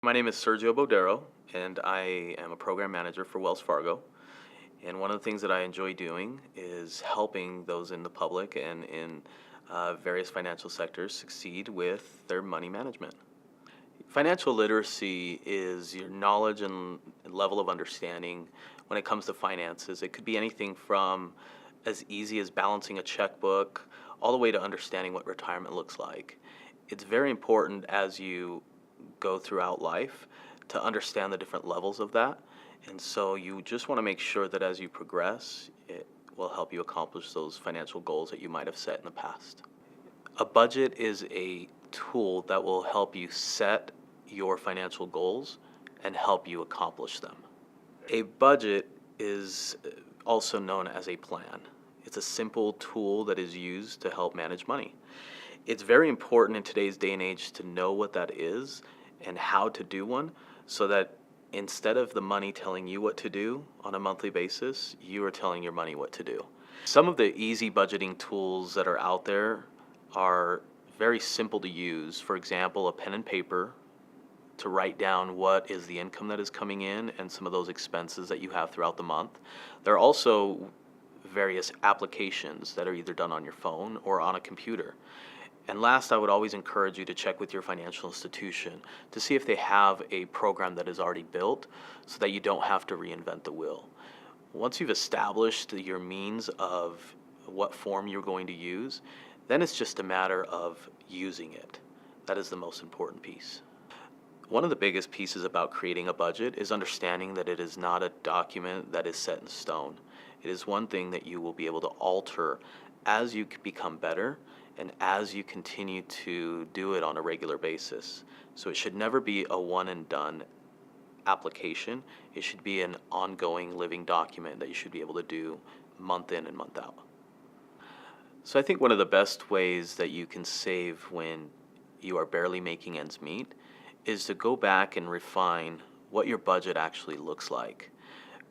My name is Sergio Bodero, and I am a program manager for Wells Fargo. And one of the things that I enjoy doing is helping those in the public and in various financial sectors succeed with their money management. Financial literacy is your knowledge and level of understanding when it comes to finances. It could be anything from as easy as balancing a checkbook all the way to understanding what retirement looks like. It's very important as you go throughout life to understand the different levels of that. And so you just want to make sure that as you progress, it will help you accomplish those financial goals that you might have set in the past. A budget is a tool that will help you set your financial goals and help you accomplish them. A budget is also known as a plan. It's a simple tool that is used to help manage money. It's very important in today's day and age to know what that is and how to do one so that instead of the money telling you what to do on a monthly basis, you are telling your money what to do. Some of the easy budgeting tools that are out there are very simple to use. For example, a pen and paper to write down what is the income that is coming in and some of those expenses that you have throughout the month. There are also various applications that are either done on your phone or on a computer. And last, I would always encourage you to check with your financial institution to see if they have a program that is already built so that you don't have to reinvent the wheel. Once you've established your means of what form you're going to use, then it's just a matter of using it. That is the most important piece. One of the biggest pieces about creating a budget is understanding that it is not a document that is set in stone. It is one thing that you will be able to alter as you become better and as you continue to do it on a regular basis. So it should never be a one and done application. It should be an ongoing living document that you should be able to do month in and month out. So I think one of the best ways that you can save when you are barely making ends meet is to go back and refine what your budget actually looks like.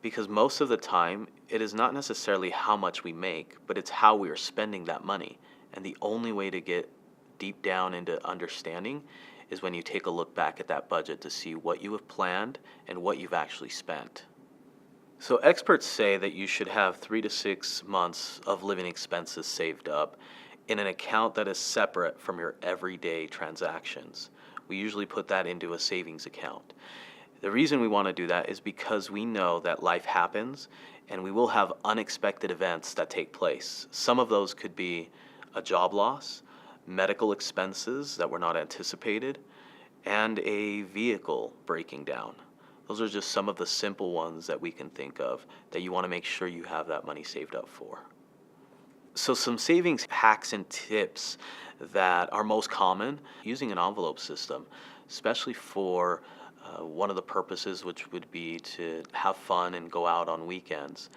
Because most of the time, it is not necessarily how much we make, but it's how we are spending that money. And the only way to get deep down into understanding is when you take a look back at that budget to see what you have planned and what you've actually spent. So experts say that you should have 3 to 6 months of living expenses saved up in an account that is separate from your everyday transactions. We usually put that into a savings account. The reason we want to do that is because we know that life happens and we will have unexpected events that take place. Some of those could be a job loss, medical expenses that were not anticipated, and a vehicle breaking down. Those are just some of the simple ones that we can think of that you want to make sure you have that money saved up for. So some savings hacks and tips that are most common, using an envelope system, especially for one of the purposes, which would be to have fun and go out on weekends.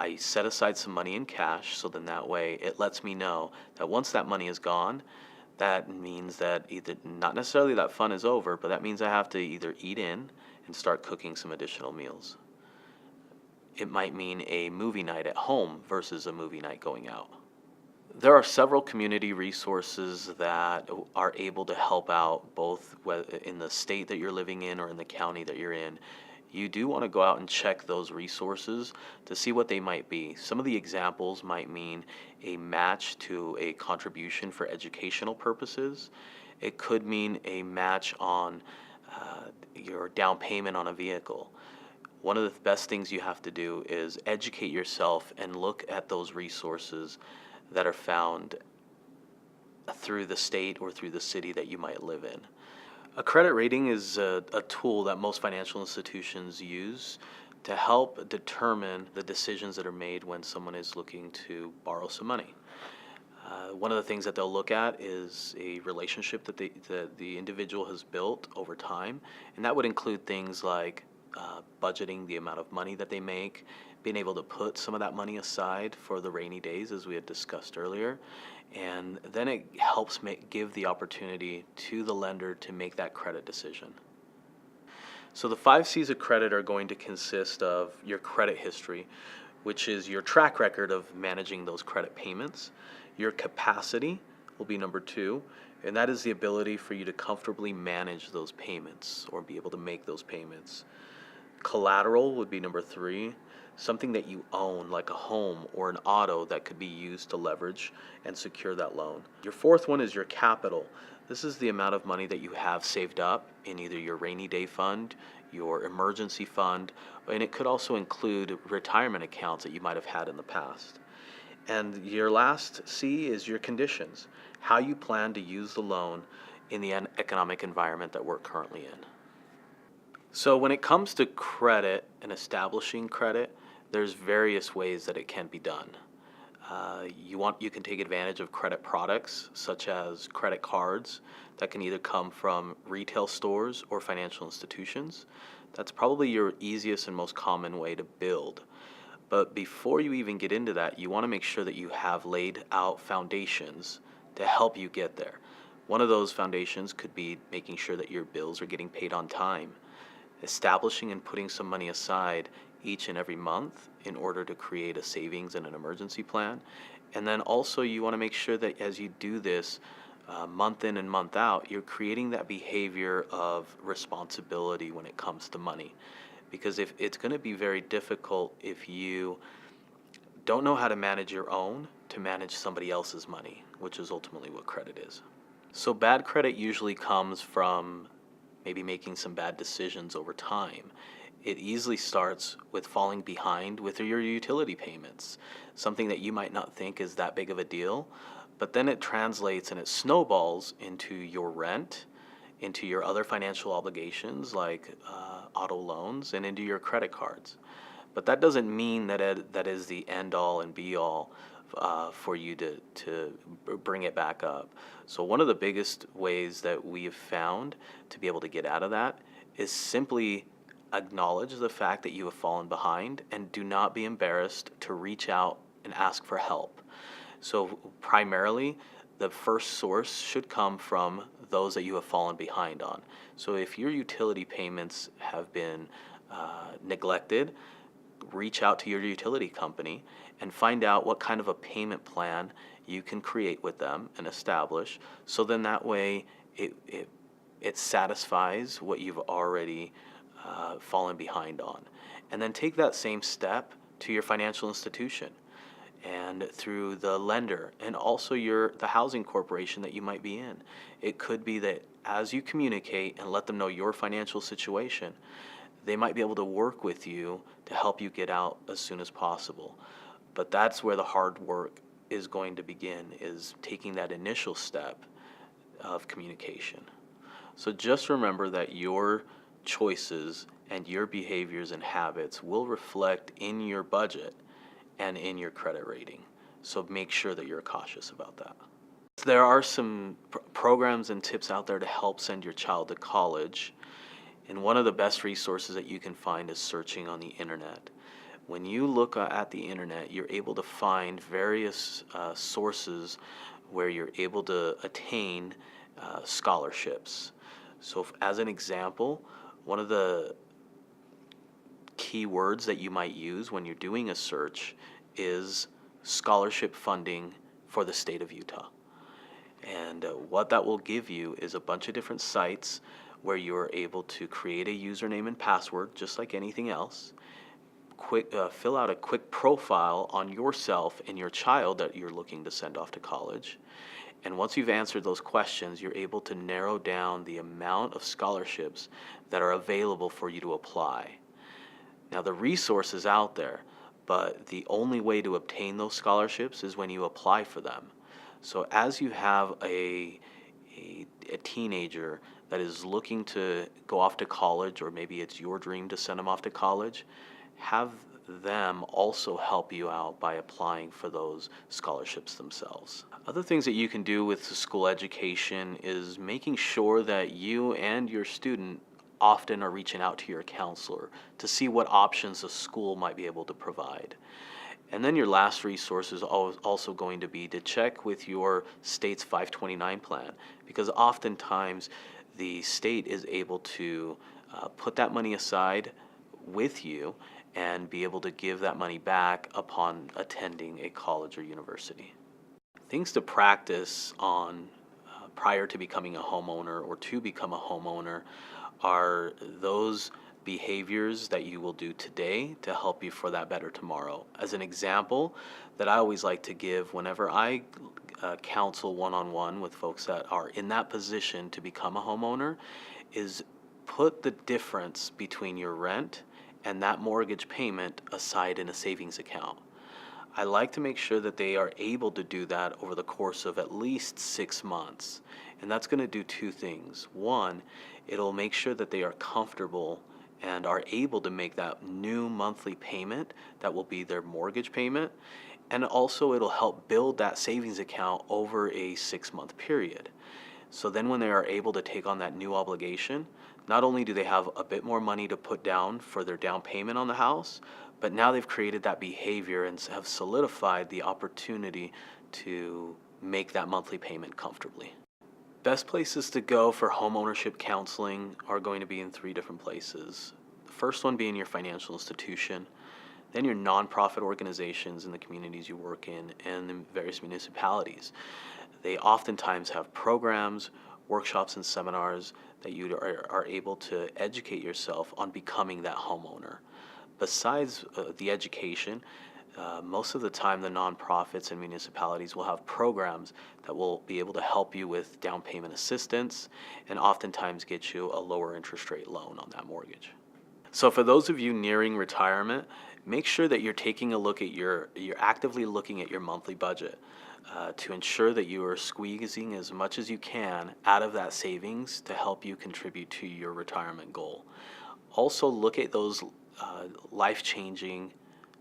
I set aside some money in cash, so then that way it lets me know that once that money is gone, that means that either not necessarily that fun is over, but that means I have to either eat in and start cooking some additional meals. It might mean a movie night at home versus a movie night going out. There are several community resources that are able to help out both in the state that you're living in or in the county that you're in. You do want to go out and check those resources to see what they might be. Some of the examples might mean a match to a contribution for educational purposes. It could mean a match on your down payment on a vehicle. One of the best things you have to do is educate yourself and look at those resources that are found through the state or through the city that you might live in. A credit rating is a tool that most financial institutions use to help determine the decisions that are made when someone is looking to borrow some money. One of the things that they'll look at is a relationship that the individual has built over time, and that would include things like budgeting the amount of money that they make, being able to put some of that money aside for the rainy days, as we had discussed earlier. And then it helps give the opportunity to the lender to make that credit decision. So the 5 C's of credit are going to consist of your credit history, which is your track record of managing those credit payments, your capacity will be number 2, and that is the ability for you to comfortably manage those payments or be able to make those payments. Collateral would be number 3, something that you own, like a home or an auto that could be used to leverage and secure that loan. Your 4th one is your capital. This is the amount of money that you have saved up in either your rainy day fund, your emergency fund, and it could also include retirement accounts that you might have had in the past. And your last C is your conditions, how you plan to use the loan in the economic environment that we're currently in. So when it comes to credit and establishing credit, there's various ways that it can be done. You can take advantage of credit products such as credit cards that can either come from retail stores or financial institutions. That's probably your easiest and most common way to build. But before you even get into that, you want to make sure that you have laid out foundations to help you get there. One of those foundations could be making sure that your bills are getting paid on time, establishing and putting some money aside each and every month in order to create a savings and an emergency plan. And then also you want to make sure that as you do this month in and month out, you're creating that behavior of responsibility when it comes to money. Because if it's going to be very difficult if you don't know how to manage your own to manage somebody else's money, which is ultimately what credit is. So bad credit usually comes from maybe making some bad decisions over time. It easily starts with falling behind with your utility payments, something that you might not think is that big of a deal, but then it translates and it snowballs into your rent, into your other financial obligations like auto loans, and into your credit cards. But that doesn't mean that that is the end all and be all for you to bring it back up. So one of the biggest ways that we have found to be able to get out of that is simply acknowledge the fact that you have fallen behind and do not be embarrassed to reach out and ask for help. So primarily, the first source should come from those that you have fallen behind on. So if your utility payments have been neglected, reach out to your utility company and find out what kind of a payment plan you can create with them and establish, so then that way it satisfies what you've already fallen behind on. And then take that same step to your financial institution and through the lender and also the housing corporation that you might be in. It could be that as you communicate and let them know your financial situation, they might be able to work with you to help you get out as soon as possible. But that's where the hard work is going to begin, is taking that initial step of communication. So just remember that your choices and your behaviors and habits will reflect in your budget and in your credit rating. So make sure that you're cautious about that. There are some programs and tips out there to help send your child to college. And one of the best resources that you can find is searching on the internet. When you look at the internet, you're able to find various sources where you're able to attain scholarships. So as an example, one of the keywords that you might use when you're doing a search is scholarship funding for the state of Utah. And what that will give you is a bunch of different sites where you're able to create a username and password, just like anything else. Fill out a quick profile on yourself and your child that you're looking to send off to college. And once you've answered those questions, you're able to narrow down the amount of scholarships that are available for you to apply. Now, the resource is out there, but the only way to obtain those scholarships is when you apply for them. So as you have a teenager that is looking to go off to college, or maybe it's your dream to send them off to college, have them also help you out by applying for those scholarships themselves. Other things that you can do with the school education is making sure that you and your student often are reaching out to your counselor to see what options the school might be able to provide. And then your last resource is also going to be to check with your state's 529 plan, because oftentimes the state is able to put that money aside with you and be able to give that money back upon attending a college or university. Things to practice on prior to becoming a homeowner or to become a homeowner are those behaviors that you will do today to help you for that better tomorrow. As an example that I always like to give whenever I counsel one-on-one with folks that are in that position to become a homeowner is put the difference between your rent and that mortgage payment aside in a savings account. I like to make sure that they are able to do that over the course of at least 6 months. And that's going to do two things. One, it'll make sure that they are comfortable and are able to make that new monthly payment that will be their mortgage payment. And also, it'll help build that savings account over a 6-month period. So then when they are able to take on that new obligation, not only do they have a bit more money to put down for their down payment on the house, but now they've created that behavior and have solidified the opportunity to make that monthly payment comfortably. Best places to go for homeownership counseling are going to be in 3 different places. The first one being your financial institution, then your nonprofit organizations in the communities you work in, and the various municipalities. They oftentimes have programs, workshops, and seminars that you are able to educate yourself on becoming that homeowner. Besides the education, most of the time the nonprofits and municipalities will have programs that will be able to help you with down payment assistance and oftentimes get you a lower interest rate loan on that mortgage. So for those of you nearing retirement, make sure that you're taking a look at you're actively looking at your monthly budget to ensure that you are squeezing as much as you can out of that savings to help you contribute to your retirement goal. Also look at those life-changing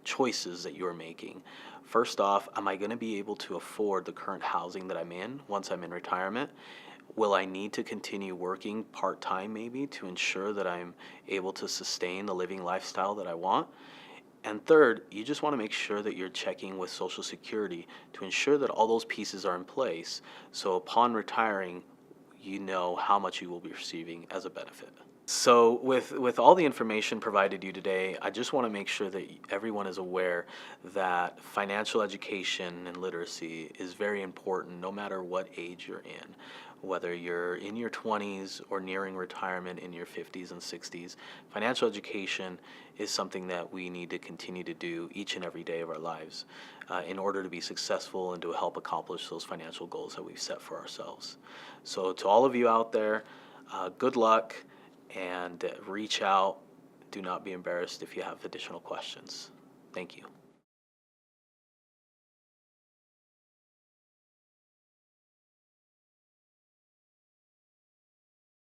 choices that you're making. First off, am I going to be able to afford the current housing that I'm in once I'm in retirement? Will I need to continue working part-time maybe to ensure that I'm able to sustain the living lifestyle that I want? And third, you just want to make sure that you're checking with Social Security to ensure that all those pieces are in place so upon retiring, you know how much you will be receiving as a benefit. So with all the information provided you today, I just want to make sure that everyone is aware that financial education and literacy is very important no matter what age you're in. Whether you're in your 20s or nearing retirement in your 50s and 60s, financial education is something that we need to continue to do each and every day of our lives in order to be successful and to help accomplish those financial goals that we've set for ourselves. So to all of you out there, good luck. And reach out. Do not be embarrassed if you have additional questions. Thank you.